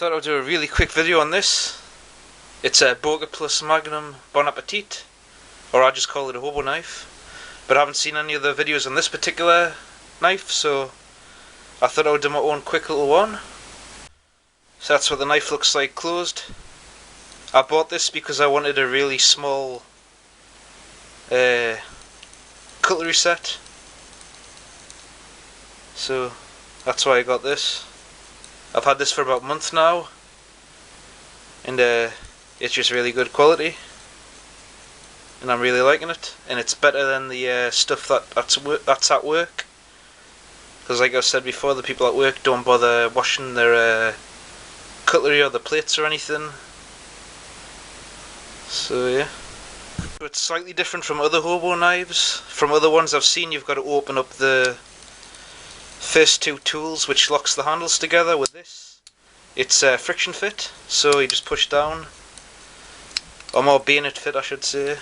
Thought I'd do a really quick video on this. It's a Burger Plus Magnum Bon Appetite, or I just call it a hobo knife. But I haven't seen any other videos on this particular knife, so I thought I would do my own quick little one. So that's what the knife looks like closed. I bought this because I wanted a really small cutlery set. So that's why I got this. I've had this for about a month now, and it's just really good quality, and I'm really liking it. And it's better than the stuff that's at work, because like I've said before, the people at work don't bother washing their cutlery or the plates or anything. So yeah, it's slightly different from other hobo knives. From other ones I've seen, you've got to open up the first two tools which locks the handles together. With this, it's friction fit, so you just push down, or more bayonet fit I should say.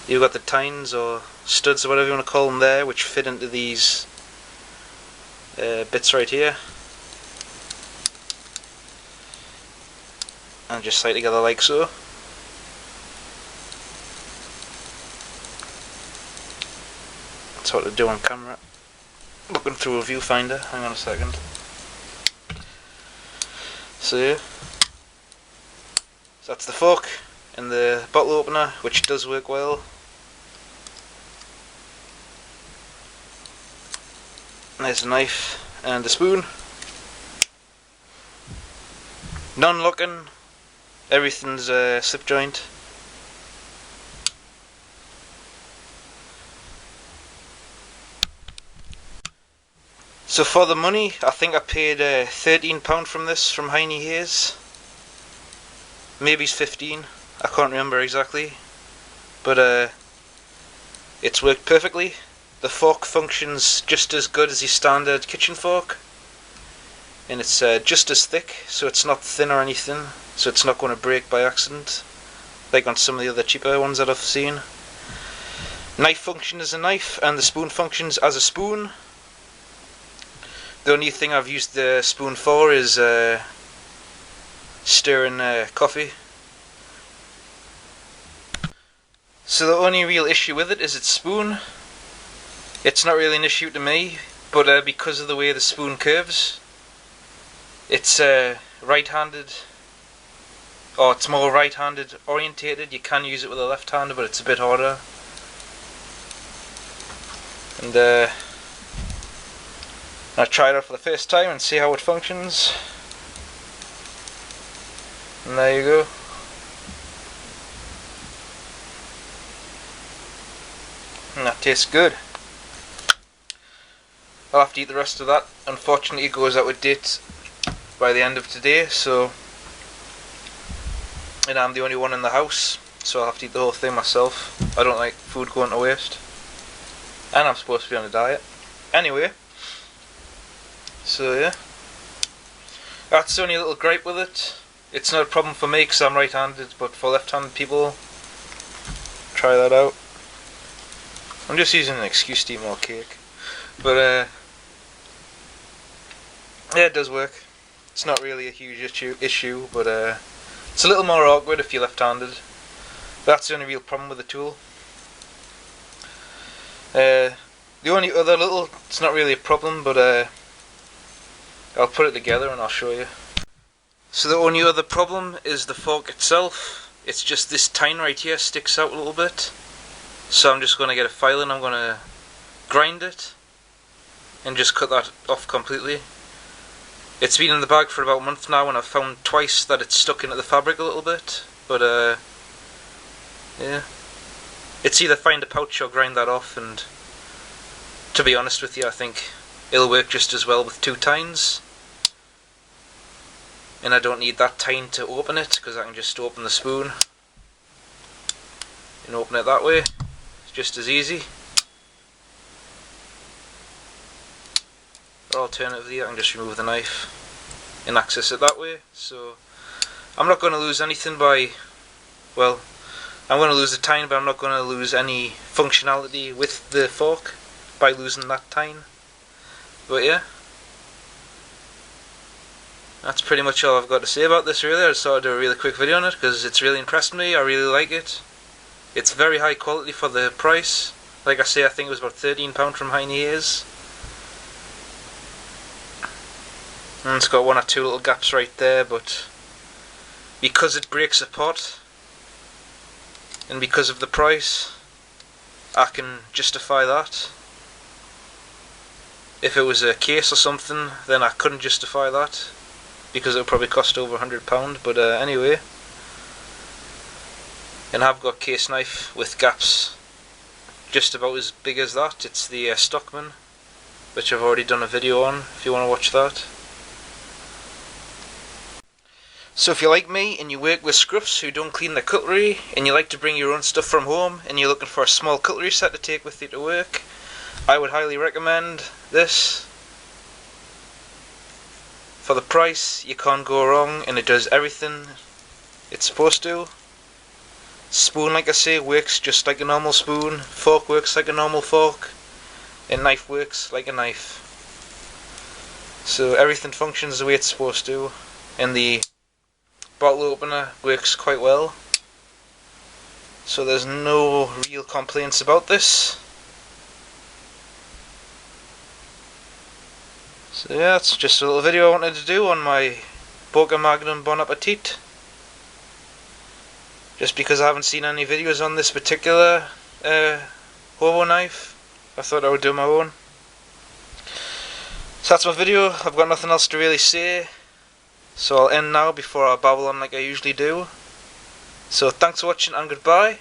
You've got the tines or studs or whatever you want to call them there, which fit into these bits right here, and just slide together like so. That's what to do on camera. Looking through a viewfinder. Hang on a second. So yeah, so that's the fork and the bottle opener, which does work well. And there's a knife and a spoon. Non-locking. Everything's slip joint. So for the money, I think I paid £13 from this from Heine Hayes. Maybe it's 15. I can't remember exactly. But it's worked perfectly. The fork functions just as good as your standard kitchen fork, and it's just as thick, so it's not thin or anything. So it's not going to break by accident, like on some of the other cheaper ones that I've seen. Knife functions as a knife, and the spoon functions as a spoon. The only thing I've used the spoon for is stirring coffee. So the only real issue with it is its spoon. It's not really an issue to me, but because of the way the spoon curves, it's right-handed, or it's more right-handed orientated. You can use it with a left-hander, but it's a bit harder. And I'll try it out for the first time and see how it functions. And there you go. And that tastes good. I'll have to eat the rest of that. Unfortunately, it goes out of date by the end of today, so, and I'm the only one in the house, so I'll have to eat the whole thing myself. I don't like food going to waste, and I'm supposed to be on a diet. Anyway, so yeah, that's the only little gripe with it. It's not a problem for me because I'm right-handed, but for left-handed people, try that out. I'm just using an excuse to eat more cake, but yeah, it does work. It's not really a huge issue, but it's a little more awkward if you're left-handed. That's the only real problem with the tool. The only other little, it's not really a problem, but I'll put it together and I'll show you. So the only other problem is the fork itself. It's just this tine right here sticks out a little bit. So I'm just going to get a file and I'm going to grind it and just cut that off completely. It's been in the bag for about a month now, and I've found twice that it's stuck into the fabric a little bit. But yeah, it's either find a pouch or grind that off, and to be honest with you, I think it'll work just as well with two tines. And I don't need that tine to open it, because I can just open the spoon and open it that way. It's just as easy. Or alternatively, I can just remove the knife and access it that way. So I'm not going to lose anything by, well, I'm going to lose the tine, but I'm not going to lose any functionality with the fork by losing that tine. But yeah, that's pretty much all I've got to say about this really. I just thought I'd do a really quick video on it because it's really impressed me. I really like it. It's very high quality for the price. Like I say, I think it was about £13 from Heine Hayes. And it's got one or two little gaps right there, but because it breaks apart and because of the price, I can justify that. If it was a case or something, then I couldn't justify that because it would probably cost over £100. But anyway, and I've got case knife with gaps just about as big as that. It's the Stockman, which I've already done a video on if you want to watch that. So if you're like me and you work with scruffs who don't clean their cutlery and you like to bring your own stuff from home and you're looking for a small cutlery set to take with you to work, I would highly recommend this. For the price, you can't go wrong, and it does everything it's supposed to. Spoon, like I say, works just like a normal spoon. Fork works like a normal fork. And knife works like a knife. So everything functions the way it's supposed to. And the bottle opener works quite well. So there's no real complaints about this. So yeah, it's just a little video I wanted to do on my Magnum Bon Appetite. Just because I haven't seen any videos on this particular hobo knife, I thought I would do my own. So that's my video. I've got nothing else to really say, so I'll end now before I babble on like I usually do. So thanks for watching and goodbye.